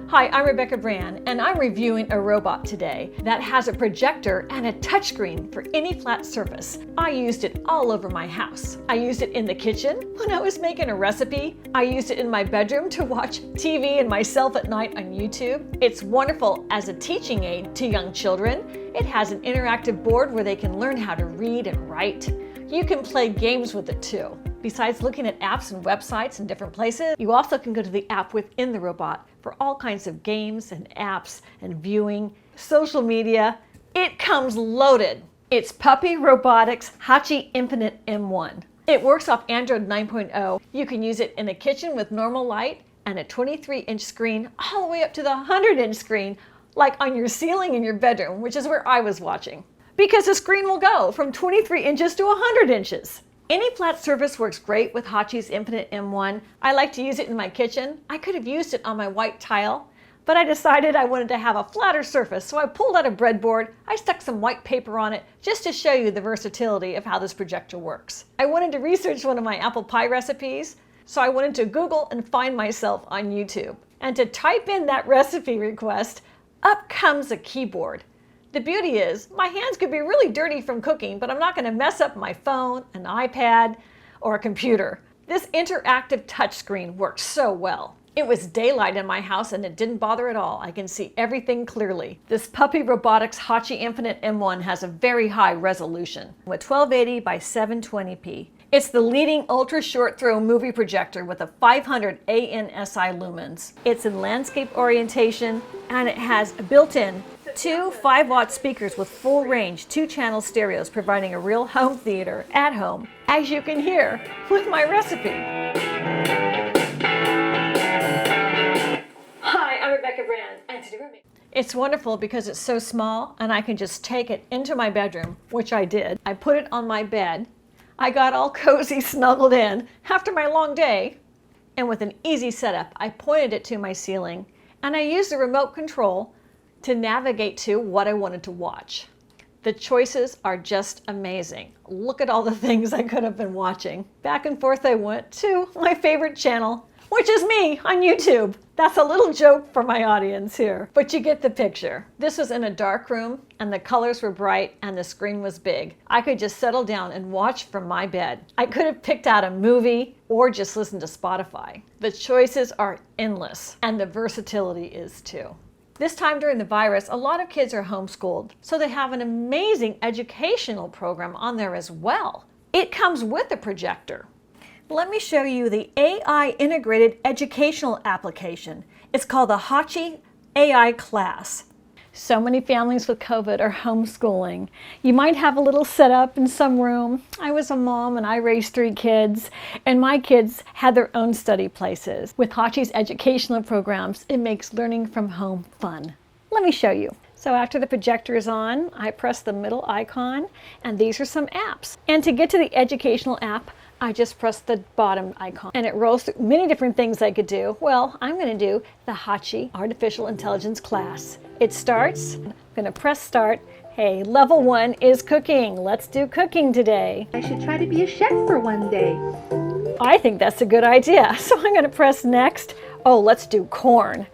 Hi, I'm Rebecca Brand, and I'm reviewing a robot today that has a projector and a touchscreen for any flat surface. I used it all over my house. I used it in the kitchen when I was making a recipe. I used it in my bedroom to watch TV and myself at night on YouTube. It's wonderful as a teaching aid to young children. It has an interactive board where they can learn how to read and write. You can play games with it too. Besides looking at apps and websites in different places, you also can go to the app within the robot for all kinds of games and apps and viewing, social media. It comes loaded. It's Puppy Robotics Hachi Infinite M1. It works off Android 9.0. You can use it in the kitchen with normal light and a 23-inch screen all the way up to the 100-inch screen, like on your ceiling in your bedroom, which is where I was watching. Because the screen will go from 23 inches to 100 inches. Any flat surface works great with Hachi's Infinite M1. I like to use it in my kitchen. I could have used it on my white tile, but I decided I wanted to have a flatter surface, so I pulled out a breadboard. I stuck some white paper on it just to show you the versatility of how this projector works. I wanted to research one of my apple pie recipes, so I went into Google and find myself on YouTube. And to type in that recipe request, up comes a keyboard. The beauty is, my hands could be really dirty from cooking, but I'm not going to mess up my phone, an iPad, or a computer. This interactive touchscreen works so well. It was daylight in my house and it didn't bother at all. I can see everything clearly. This Puppy Robotics Hachi Infinite M1 has a very high resolution with 1280 by 720p. It's the leading ultra short throw movie projector with a 500 ANSI lumens. It's in landscape orientation and it has a built-in two 5-watt speakers with full range 2-channel stereos, providing a real home theater at home, as you can hear with my recipe. Hi, I'm Rebecca Brand, and today we're making... It's wonderful because it's so small and I can just take it into my bedroom, which I did. I put it on my bed. I got all cozy, snuggled in after my long day, and with an easy setup, I pointed it to my ceiling and I used the remote control to navigate to what I wanted to watch. The choices are just amazing. Look at all the things I could have been watching. Back and forth I went to my favorite channel, which is me on YouTube. That's a little joke for my audience here, but you get the picture. This was in a dark room and the colors were bright and the screen was big. I could just settle down and watch from my bed. I could have picked out a movie or just listened to Spotify. The choices are endless and the versatility is too. This time during the virus, a lot of kids are homeschooled, so they have an amazing educational program on there as well. It comes with a projector. Let me show you the AI integrated educational application. It's called the Hachi AI class. So many families with COVID are homeschooling. You might have a little setup in some room. I was a mom and I raised 3 kids, and my kids had their own study places. With Hachi's educational programs, it makes learning from home fun. Let me show you. So after the projector is on, I press the middle icon, and these are some apps. And to get to the educational app, I just press the bottom icon and it rolls through many different things I could do. Well, I'm going to do the Hachi Artificial Intelligence class. It starts, I'm going to press start. Hey, level 1 is cooking. Let's do cooking today. I should try to be a chef for one day. I think that's a good idea. So I'm going to press next. Oh, let's do corn.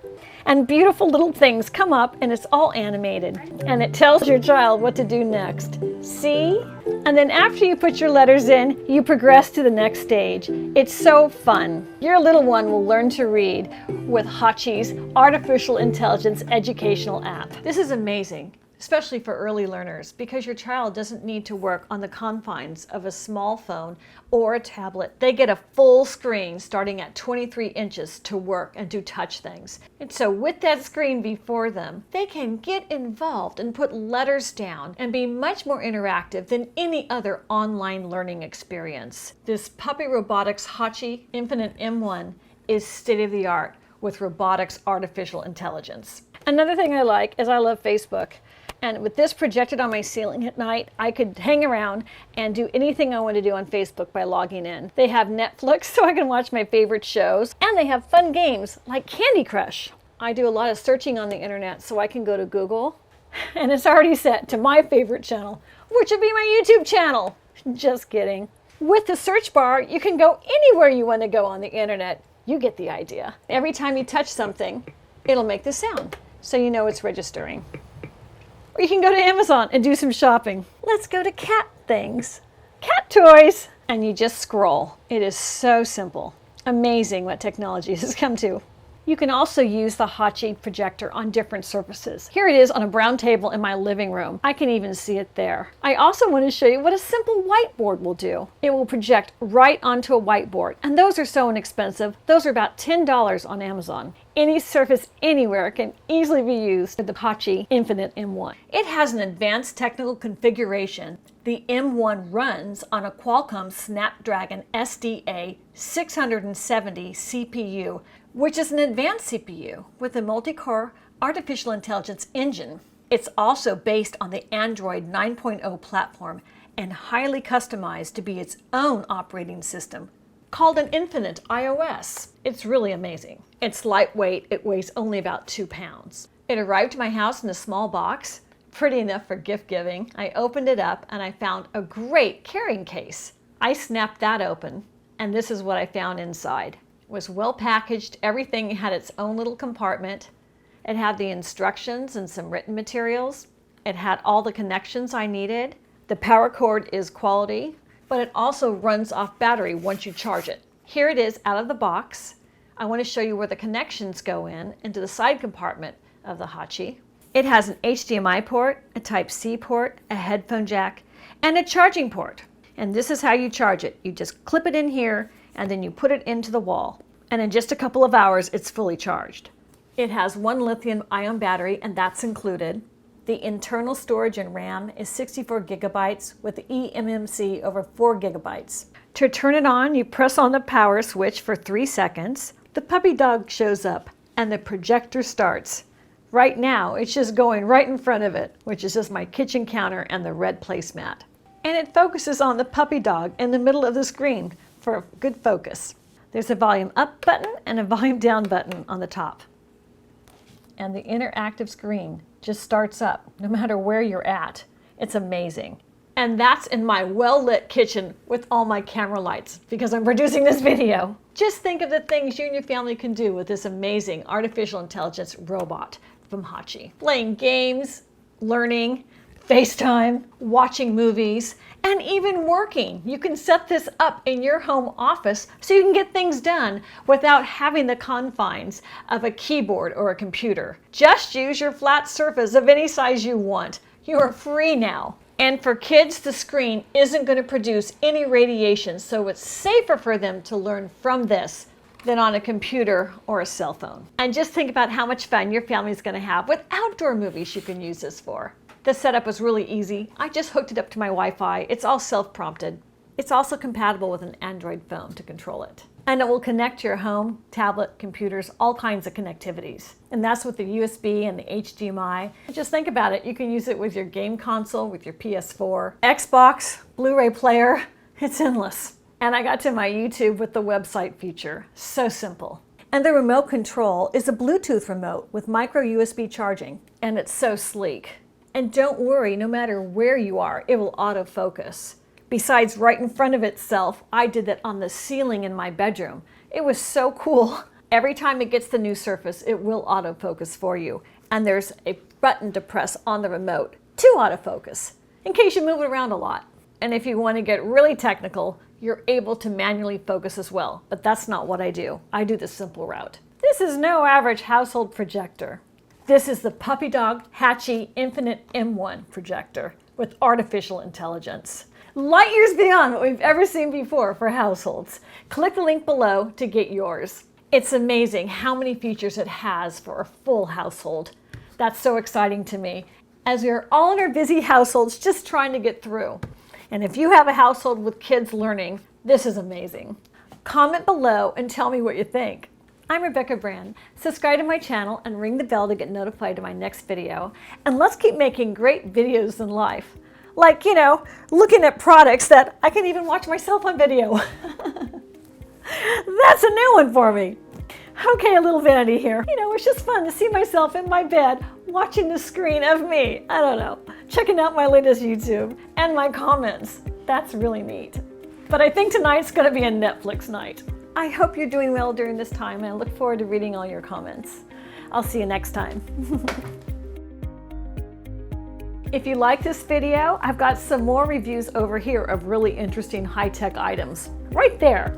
And beautiful little things come up and it's all animated. And it tells your child what to do next. See? And then after you put your letters in, you progress to the next stage. It's so fun. Your little one will learn to read with Hachi's Artificial Intelligence Educational app. This is amazing, especially for early learners, because your child doesn't need to work on the confines of a small phone or a tablet. They get a full screen starting at 23 inches to work and do touch things. And so with that screen before them, they can get involved and put letters down and be much more interactive than any other online learning experience. This Puppy Robotics Hachi Infinite M1 is state-of-the-art with robotics artificial intelligence. Another thing I like is I love Facebook. And with this projected on my ceiling at night, I could hang around and do anything I want to do on Facebook by logging in. They have Netflix, so I can watch my favorite shows, and they have fun games like Candy Crush. I do a lot of searching on the internet, so I can go to Google, and it's already set to my favorite channel, which would be my YouTube channel. Just kidding. With the search bar, you can go anywhere you want to go on the internet. You get the idea. Every time you touch something, it'll make this sound, so you know it's registering. Or you can go to Amazon and do some shopping. Let's go to cat things. Cat toys! And you just scroll. It is so simple. Amazing what technology has come to. You can also use the Hachi projector on different surfaces. Here it is on a brown table in my living room. I can even see it there. I also want to show you what a simple whiteboard will do. It will project right onto a whiteboard, and those are so inexpensive. Those are about $10 on Amazon. Any surface anywhere can easily be used with the Hachi Infinite M1. It has an advanced technical configuration. The M1 runs on a Qualcomm Snapdragon SDA 670 CPU, which is an advanced CPU with a multi-core artificial intelligence engine. It's also based on the Android 9.0 platform and highly customized to be its own operating system, called an Infinite iOS. It's really amazing. It's lightweight, it weighs only about 2 pounds. It arrived to my house in a small box, pretty enough for gift giving. I opened it up and I found a great carrying case. I snapped that open, and this is what I found inside. It was well packaged, everything had its own little compartment. It had the instructions and some written materials. It had all the connections I needed. The power cord is quality, but it also runs off battery once you charge it. Here it is out of the box. I want to show you where the connections go into the side compartment of the Hachi. It has an HDMI port, a Type-C port, a headphone jack, and a charging port. And this is how you charge it. You just clip it in here, and then you put it into the wall. And in just a couple of hours, it's fully charged. It has 1 lithium-ion battery, and that's included. The internal storage and RAM is 64 gigabytes with the eMMC over 4 gigabytes. To turn it on, you press on the power switch for 3 seconds. The puppy dog shows up, and the projector starts. Right now, it's just going right in front of it, which is just my kitchen counter and the red placemat. And it focuses on the puppy dog in the middle of the screen for a good focus. There's a volume up button and a volume down button on the top. And the interactive screen just starts up no matter where you're at. It's amazing. And that's in my well-lit kitchen with all my camera lights because I'm producing this video. Just think of the things you and your family can do with this amazing artificial intelligence robot from Hachi. Playing games, learning, FaceTime, watching movies, and even working. You can set this up in your home office so you can get things done without having the confines of a keyboard or a computer. Just use your flat surface of any size you want. You are free now. And for kids, the screen isn't going to produce any radiation, so it's safer for them to learn from this than on a computer or a cell phone. And just think about how much fun your family's going to have with outdoor movies you can use this for. The setup was really easy. I just hooked it up to my Wi-Fi. It's all self-prompted. It's also compatible with an Android phone to control it. And it will connect to your home, tablet, computers, all kinds of connectivities. And that's with the USB and the HDMI. Just think about it. You can use it with your game console, with your PS4, Xbox, Blu-ray player. It's endless. And I got to my YouTube with the website feature. So simple. And the remote control is a Bluetooth remote with micro USB charging. And it's so sleek. And don't worry, no matter where you are, it will autofocus. Besides right in front of itself, I did that on the ceiling in my bedroom. It was so cool. Every time it gets the new surface, it will autofocus for you. And there's a button to press on the remote to autofocus, in case you move it around a lot. And if you want to get really technical, you're able to manually focus as well. But that's not what I do. I do the simple route. This is no average household projector. This is the Puppy Dog Hachi Infinite M1 projector with artificial intelligence. Light years beyond what we've ever seen before for households. Click the link below to get yours. It's amazing how many features it has for a full household. That's so exciting to me, as we are all in our busy households just trying to get through. And if you have a household with kids learning, this is amazing. Comment below and tell me what you think. I'm Rebecca Brand. Subscribe to my channel and ring the bell to get notified of my next video. And let's keep making great videos in life. Like, looking at products that I can even watch myself on video. That's a new one for me. Okay, a little vanity here. It's just fun to see myself in my bed watching the screen of me. I don't know, checking out my latest YouTube and my comments. That's really neat. But I think tonight's going to be a Netflix night. I hope you're doing well during this time, and I look forward to reading all your comments. I'll see you next time. If you like this video, I've got some more reviews over here of really interesting high-tech items. Right there.